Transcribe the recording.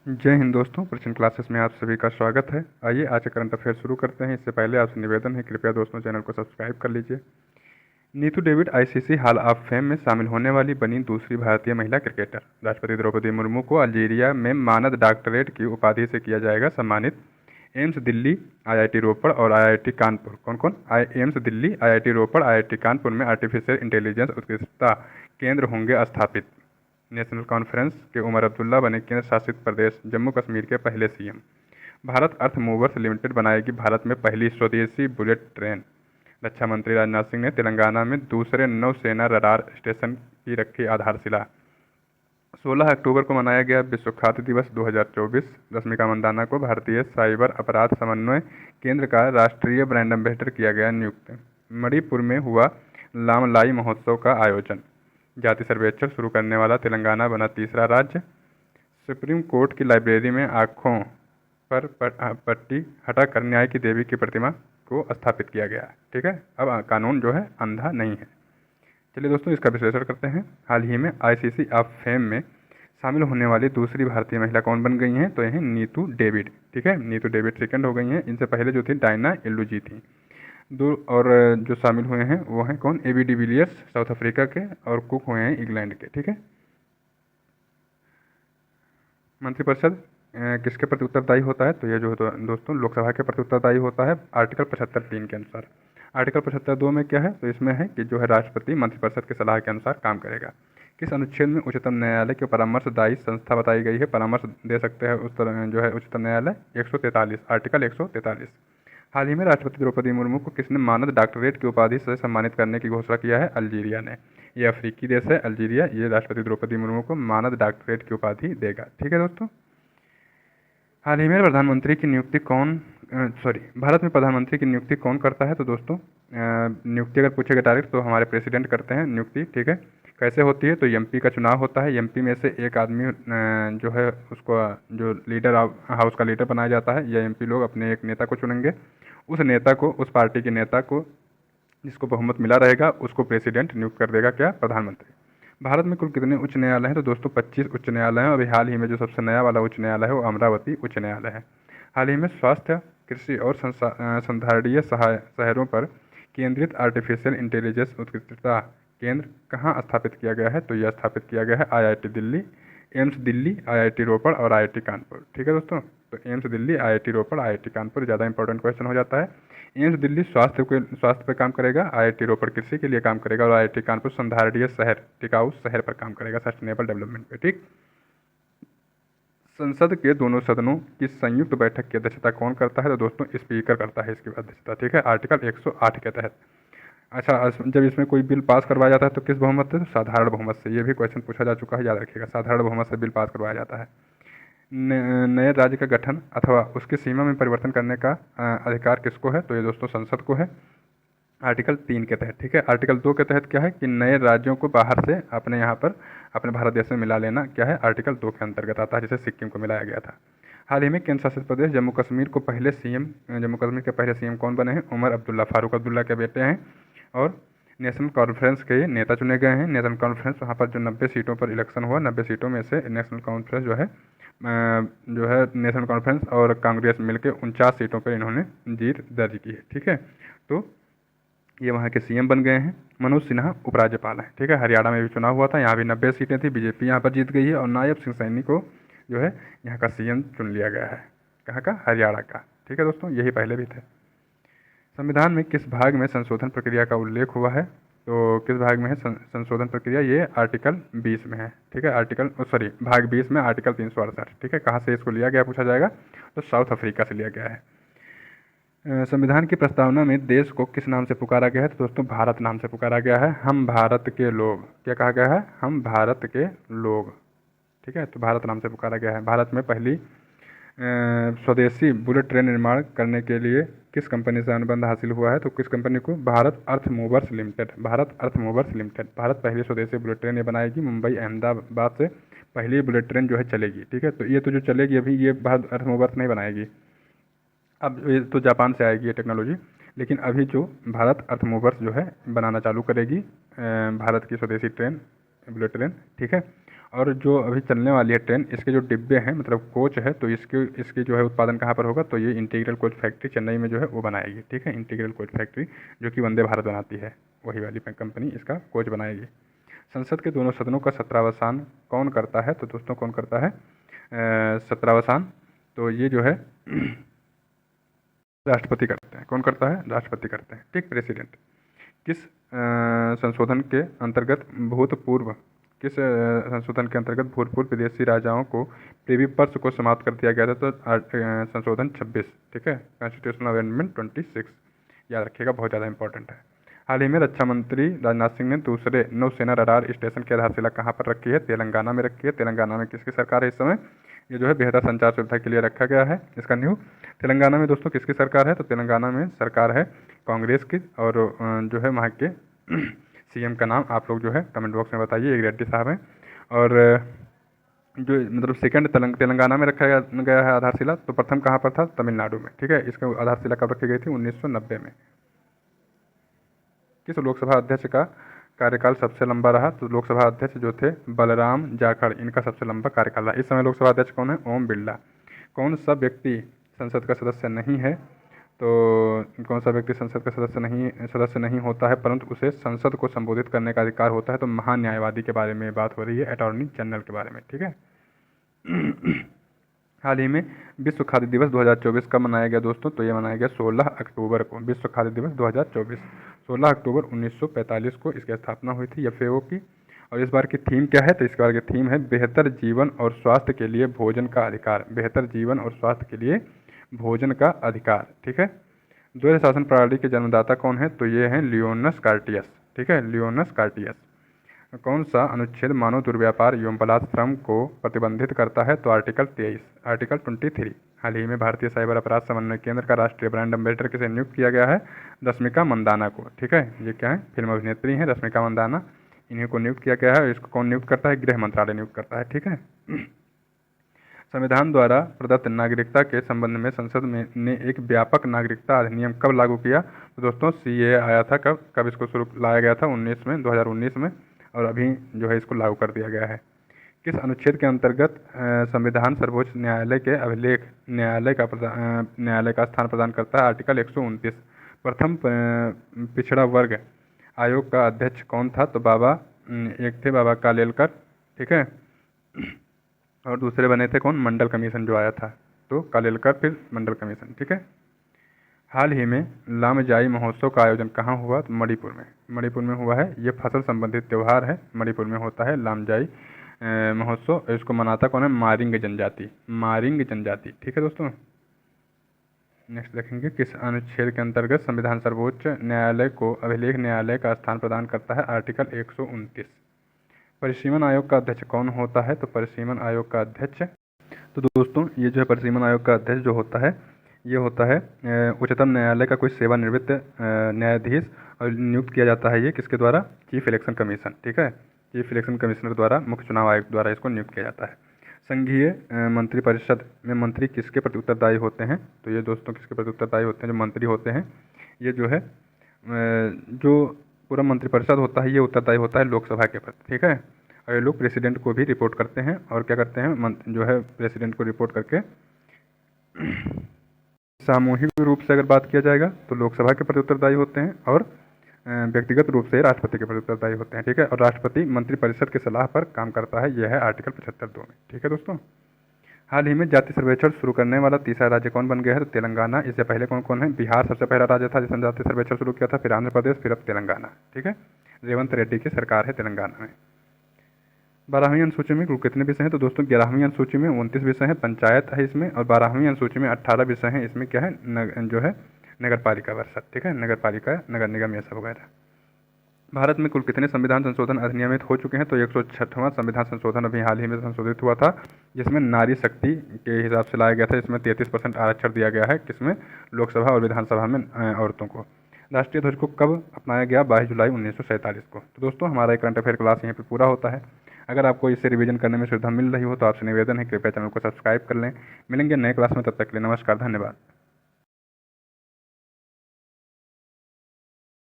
जय हिंद दोस्तों, प्रचंड क्लासेस में आप सभी का स्वागत है। आइए आज का करंट अफेयर शुरू करते हैं। इससे पहले आपसे निवेदन है, कृपया दोस्तों चैनल को सब्सक्राइब कर लीजिए। Neetu David ICC hall of fame में शामिल होने वाली बनी दूसरी भारतीय महिला क्रिकेटर। राष्ट्रपति द्रौपदी मुर्मू को अल्जीरिया में मानद डॉक्टरेट की उपाधि से किया जाएगा सम्मानित। एम्स दिल्ली, आईआईटी रोपड़ और आईआईटी कानपुर कौन कौन AIIMS Delhi, IIT Ropar, IIT Kanpur में आर्टिफिशियल इंटेलिजेंस उत्कृष्टता केंद्र होंगे स्थापित। नेशनल कॉन्फ्रेंस के उमर अब्दुल्ला बने केंद्र शासित प्रदेश जम्मू कश्मीर के पहले सीएम। भारत अर्थ मूवर्स लिमिटेड बनाएगी भारत में पहली स्वदेशी बुलेट ट्रेन। रक्षा मंत्री राजनाथ सिंह ने तेलंगाना में दूसरे नौसेना रडार स्टेशन की रखी आधारशिला। 16 अक्टूबर को मनाया गया विश्व खाद्य दिवस 2024। रश्मिका मंदाना को भारतीय साइबर अपराध समन्वय केंद्र का राष्ट्रीय ब्रांड एम्बेसडर किया गया नियुक्त। मणिपुर में हुआ लामलाई महोत्सव का आयोजन। जाति सर्वेक्षण शुरू करने वाला तेलंगाना बना तीसरा राज्य। सुप्रीम कोर्ट की लाइब्रेरी में आँखों पर पट्टी हटाकर न्याय की देवी की प्रतिमा को स्थापित किया गया। ठीक है, अब कानून जो है अंधा नहीं है। चलिए दोस्तों, इसका विश्लेषण करते हैं। हाल ही में आईसीसी ऑफ फेम में शामिल होने वाली दूसरी भारतीय महिला कौन बन गई हैं? तो यह नीतू डेविड। ठीक है, नीतू डेविड सेकंड हो गई हैं। इनसे पहले जो थी डायना एल्लुजी थी। दो और जो शामिल हुए हैं वो हैं कौन? एबी डिविलियर्स साउथ अफ्रीका के और कुक हुए हैं इंग्लैंड के। ठीक है, मंत्रिपरिषद किसके प्रति उत्तरदायी होता है? तो ये जो है दोस्तों लोकसभा के प्रति उत्तरदायी होता है आर्टिकल 75(3) के अनुसार। आर्टिकल 75(2) में क्या है? तो इसमें है कि जो है राष्ट्रपति मंत्रिपरिषद की सलाह के अनुसार काम करेगा। किस अनुच्छेद में उच्चतम न्यायालय की परामर्शदायी संस्था बताई गई है? परामर्श दे सकते हैं उस तरह जो है उच्चतम न्यायालय 143, आर्टिकल 143। हाल ही में राष्ट्रपति द्रौपदी मुर्मू को किसने मानद डॉक्टरेट की उपाधि से सम्मानित करने की घोषणा किया है? अल्जीरिया ने। ये अफ्रीकी देश है अल्जीरिया, ये राष्ट्रपति द्रौपदी मुर्मू को मानद डॉक्टरेट की उपाधि देगा। ठीक है दोस्तों, हाल ही में प्रधानमंत्री की नियुक्ति कौन भारत में प्रधानमंत्री की नियुक्ति कौन करता है? तो दोस्तों नियुक्ति अगर पूछेगा डायरेक्ट तो हमारे प्रेसिडेंट करते हैं नियुक्ति। ठीक है, कैसे होती है? तो एमपी का चुनाव होता है। एमपी में से एक आदमी जो है उसको जो लीडर हाउस का लीडर बनाया जाता है, या एमपी लोग अपने एक नेता को चुनेंगे। उस नेता को, उस पार्टी के नेता को जिसको बहुमत मिला रहेगा उसको प्रेसिडेंट नियुक्त कर देगा। क्या? प्रधानमंत्री। भारत में कुल कितने उच्च न्यायालय हैं? तो दोस्तों 25 उच्च न्यायालय हैं। अभी हाल ही में जो सबसे नया वाला उच्च न्यायालय है वो अमरावती उच्च न्यायालय है। हाल ही में स्वास्थ्य, कृषि और संधारणीय शहरों पर केंद्रित आर्टिफिशियल इंटेलिजेंस उत्कृष्टता केंद्र कहाँ स्थापित किया गया है? तो यह स्थापित किया गया है IIT Delhi, AIIMS Delhi, IIT Ropar और आईआईटी कानपुर। ठीक है दोस्तों, तो AIIMS Delhi, IIT Ropar, IIT Kanpur ज़्यादा इंपॉर्टेंट क्वेश्चन हो जाता है। एम्स दिल्ली स्वास्थ्य पर काम करेगा, आईआईटी रोपड़ कृषि के लिए काम करेगा और आईआईटी कानपुर संधारणीय शहर, टिकाऊ शहर पर काम करेगा, सस्टेनेबल डेवलपमेंट पे। ठीक, संसद के दोनों सदनों की संयुक्त बैठक की अध्यक्षता कौन करता है? तो दोस्तों स्पीकर करता है इसकी अध्यक्षता। ठीक है, आर्टिकल 108 के तहत। अच्छा, जब इसमें कोई बिल पास करवाया जाता है तो किस बहुमत से? तो साधारण बहुमत से। ये भी क्वेश्चन पूछा जा चुका है, याद रखिएगा। साधारण बहुमत से बिल पास करवाया जाता है। नए राज्य का गठन अथवा उसकी सीमा में परिवर्तन करने का अधिकार किसको है? तो ये दोस्तों संसद को है, आर्टिकल 3 के तहत। ठीक है, आर्टिकल 2 के तहत क्या है कि नए राज्यों को बाहर से अपने यहाँ पर अपने भारत देश में मिला लेना क्या है? आर्टिकल 2 के अंतर्गत आता है, जैसे सिक्किम को मिलाया गया था। हाल ही में केंद्र शासित प्रदेश जम्मू कश्मीर के पहले सीएम कौन बने हैं? उमर अब्दुल्ला, फारूक अब्दुल्ला के बेटे हैं और नेशनल कॉन्फ्रेंस के नेता चुने गए हैं। नेशनल कॉन्फ्रेंस वहाँ पर जो 90 सीटों पर इलेक्शन हुआ, 90 सीटों में से नेशनल कॉन्फ्रेंस जो है नेशनल कॉन्फ्रेंस और कांग्रेस मिलकर 49 सीटों पर इन्होंने जीत दर्ज की है। ठीक है, तो ये वहाँ के सीएम बन गए हैं। मनोज सिन्हा उपराज्यपाल हैं। ठीक है, हरियाणा में भी चुनाव हुआ था, यहाँ भी 90 सीटें थी, बीजेपी यहाँ पर जीत गई है और नायब सिंह सैनी को जो है यहाँ का सीएम चुन लिया गया है। कहाँ का? हरियाणा का। ठीक है दोस्तों, यही पहले भी थे। संविधान में किस भाग में संशोधन प्रक्रिया का उल्लेख हुआ है? तो किस भाग में है संशोधन प्रक्रिया? ये आर्टिकल 20 में है। ठीक है, भाग 20 में आर्टिकल 368। ठीक है, कहाँ से इसको लिया गया पूछा जाएगा? तो साउथ अफ्रीका से लिया गया है। संविधान की प्रस्तावना में देश को किस नाम से पुकारा गया है? तो दोस्तों भारत नाम से पुकारा गया है। हम भारत के लोग। क्या कहा गया है? हम भारत के लोग। ठीक है, तो भारत नाम से पुकारा गया है। भारत में पहली स्वदेशी बुलेट ट्रेन निर्माण करने के लिए किस कंपनी से अनुबंध हासिल हुआ है? तो किस कंपनी को? भारत अर्थ मूवर्स लिमिटेड। भारत अर्थ मूवर्स लिमिटेड। भारत पहली स्वदेशी बुलेट ट्रेन ये बनाएगी। मुंबई अहमदाबाद से पहली बुलेट ट्रेन जो है चलेगी। ठीक है, तो ये तो जो चलेगी अभी ये भारत अर्थ मूवर्स नहीं बनाएगी, अब ये तो जापान से आएगी ये टेक्नोलॉजी। लेकिन अभी जो भारत अर्थ मूवर्स जो है बनाना चालू करेगी भारत की स्वदेशी ट्रेन, बुलेट ट्रेन। ठीक है, और जो अभी चलने वाली है ट्रेन, इसके जो डिब्बे हैं मतलब कोच है, तो इसकी जो है उत्पादन कहाँ पर होगा, तो ये इंटीग्रल कोच फैक्ट्री चेन्नई में जो है वो बनाएगी। ठीक है, इंटीग्रल कोच फैक्ट्री जो कि वंदे भारत बनाती है, वही वाली कंपनी इसका कोच बनाएगी। संसद के दोनों सदनों का सत्रावसान कौन करता है, तो दोस्तों कौन करता है सत्रावसान, तो ये जो है राष्ट्रपति करते हैं। कौन करता है, राष्ट्रपति करते हैं। ठीक, प्रेसिडेंट। किस संशोधन के अंतर्गत भूतपूर्व विदेशी राजाओं को प्रीवी पर्स को समाप्त कर दिया गया था, तो संशोधन 26। ठीक है, कॉन्स्टिट्यूशनल अमेंडमेंट 26, याद रखिएगा, बहुत ज़्यादा इंपॉर्टेंट है। हाल ही में रक्षा मंत्री राजनाथ सिंह ने दूसरे नौसेना रडार स्टेशन की आधारशिला कहाँ पर रखी है, तेलंगाना में रखी है। तेलंगाना में किसकी सरकार है इस समय, ये जो है बेहतर संचार सुविधा के लिए रखा गया है इसका न्यू। तेलंगाना में दोस्तों किसकी सरकार है, तो तेलंगाना में सरकार है कांग्रेस की, और जो है वहाँ के सीएम का नाम आप लोग जो है कमेंट बॉक्स में बताइए, एक रेड्डी साहब हैं। और जो मतलब सेकंड तेलंगाना में रखा गया है आधारशिला, तो प्रथम कहाँ पर था, तमिलनाडु में। ठीक है, इसका आधारशिला कब रखी गई थी, 1990 में। किस लोकसभा अध्यक्ष का कार्यकाल सबसे लंबा रहा, तो लोकसभा अध्यक्ष जो थे बलराम जाखड़, इनका सबसे लंबा कार्यकाल रहा। इस समय लोकसभा अध्यक्ष कौन है, ओम बिरला। कौन सा व्यक्ति संसद का सदस्य नहीं है, तो कौन सा व्यक्ति संसद का सदस्य नहीं होता है, परंतु उसे संसद को संबोधित करने का अधिकार होता है, तो महान्यायवादी के बारे में बात हो रही है, अटॉर्नी जनरल के बारे में। ठीक है। हाल ही में विश्व खाद्य दिवस 2024 कब मनाया गया दोस्तों, तो ये मनाया गया 16 अक्टूबर को। विश्व खाद्य दिवस 2024 16 अक्टूबर 1945 को इसकी स्थापना हुई थी FAO की। और इस बार की थीम क्या है, तो इस बार की थीम है बेहतर जीवन और स्वास्थ्य के लिए भोजन का अधिकार। बेहतर जीवन और स्वास्थ्य के लिए भोजन का अधिकार। ठीक है। द्वैध शासन प्रणाली के जन्मदाता कौन है, तो ये हैं लियोनस कार्टियस। ठीक है, लियोनस कार्टियस। कौन सा अनुच्छेद मानव दुर्व्यापार एवं बलात्श्रम को प्रतिबंधित करता है, तो आर्टिकल 23, आर्टिकल 23। हाल ही में भारतीय साइबर अपराध समन्वय केंद्र का राष्ट्रीय ब्रांड एम्बेसडर किसे नियुक्त किया गया है, रश्मिका मंदाना को। ठीक है, ये क्या है, फिल्म अभिनेत्री हैं रश्मिका मंदाना, इन्हीं को नियुक्त किया गया है। इसको कौन नियुक्त करता है, गृह मंत्रालय नियुक्त करता है। ठीक है। संविधान द्वारा प्रदत्त नागरिकता के संबंध में संसद ने एक व्यापक नागरिकता अधिनियम कब लागू किया, तो दोस्तों CAA आया था कब इसको शुरू लाया गया था, 2019 में, और अभी जो है इसको लागू कर दिया गया है। किस अनुच्छेद के अंतर्गत संविधान सर्वोच्च न्यायालय के अभिलेख न्यायालय का स्थान प्रदान करता है, आर्टिकल 129। प्रथम पिछड़ा वर्ग आयोग का अध्यक्ष कौन था, तो एक थे बाबा कालेलकर। ठीक है, और दूसरे बने थे कौन, मंडल कमीशन जो आया था, तो कालेलकर फिर मंडल कमीशन। ठीक है। हाल ही में लामजाई महोत्सव का आयोजन कहाँ हुआ, तो मणिपुर में हुआ है। ये फसल संबंधित त्यौहार है, मणिपुर में होता है लामजाई महोत्सव। इसको मनाता कौन है, मारिंग जनजाति। ठीक है दोस्तों। नेक्स्ट देखेंगे, किस अनुच्छेद के अंतर्गत संविधान सर्वोच्च न्यायालय को अभिलेख न्यायालय का स्थान प्रदान करता है, आर्टिकल 129। परिसीमन आयोग का अध्यक्ष कौन होता है, तो परिसीमन आयोग का अध्यक्ष, तो दोस्तों ये जो है परिसीमन आयोग का अध्यक्ष जो होता है, ये होता है उच्चतम न्यायालय का कोई सेवानिवृत्त न्यायाधीश, और नियुक्त किया जाता है ये किसके द्वारा, चीफ इलेक्शन कमीशन। ठीक है, चीफ इलेक्शन कमिश्नर द्वारा, मुख्य चुनाव आयोग द्वारा इसको नियुक्त किया जाता है। संघीय मंत्रिपरिषद में मंत्री किसके प्रति उत्तरदायी होते हैं, तो ये दोस्तों किसके प्रति उत्तरदायी होते हैं, जो मंत्री होते हैं, ये जो है जो पूरा मंत्रिपरिषद होता है, ये उत्तरदायी होता है लोकसभा के प्रति। ठीक है, और ये लोग प्रेसिडेंट को भी रिपोर्ट करते हैं, और क्या करते हैं, जो है प्रेसिडेंट को रिपोर्ट करके सामूहिक रूप से अगर बात किया जाएगा तो लोकसभा के प्रति उत्तरदायी होते हैं, और व्यक्तिगत रूप से राष्ट्रपति के प्रति उत्तरदायी होते हैं। ठीक है, और राष्ट्रपति मंत्रिपरिषद की सलाह पर काम करता है, यह है आर्टिकल 75(2) में। ठीक है दोस्तों। हाल ही में जाति सर्वेक्षण शुरू करने वाला तीसरा राज्य कौन बन गया है, तो तेलंगाना। इससे पहले कौन कौन है, बिहार सबसे पहला राज्य था जिसने जाति सर्वेक्षण शुरू किया था, फिर आंध्र प्रदेश, फिर अब तेलंगाना। ठीक है, रेवंत रेड्डी की सरकार है तेलंगाना में। 12वीं अनुसूची में कुल कितने विषय हैं, तो दोस्तों 11वीं अनुसूची में 29 विषय हैं, पंचायत है इसमें, और 12वीं अनुसूची में 18 विषय हैं। इसमें क्या है, जो है नगर पालिका परिषद। ठीक है, नगर पालिका, नगर निगम, ये सब वगैरह। भारत में कुल कितने संविधान संशोधन अधिनियमित हो चुके हैं, तो 106वां संविधान संशोधन अभी हाल ही में संशोधित हुआ था, जिसमें नारी शक्ति के हिसाब से लाया गया था। इसमें 33% आरक्षण दिया गया है, किसमें, लोकसभा और विधानसभा में औरतों को। राष्ट्रीय ध्वज को कब अपनाया गया, 22 जुलाई 1947 को। तो दोस्तों हमारा करंट अफेयर क्लास यहीं पर पूरा होता है। अगर आपको इसे रिवीजन करने में सुविधा मिल रही हो तो आपसे निवेदन है कृपया चैनल को सब्सक्राइब कर लें। मिलेंगे नए क्लास में, तब तक के लिए नमस्कार, धन्यवाद।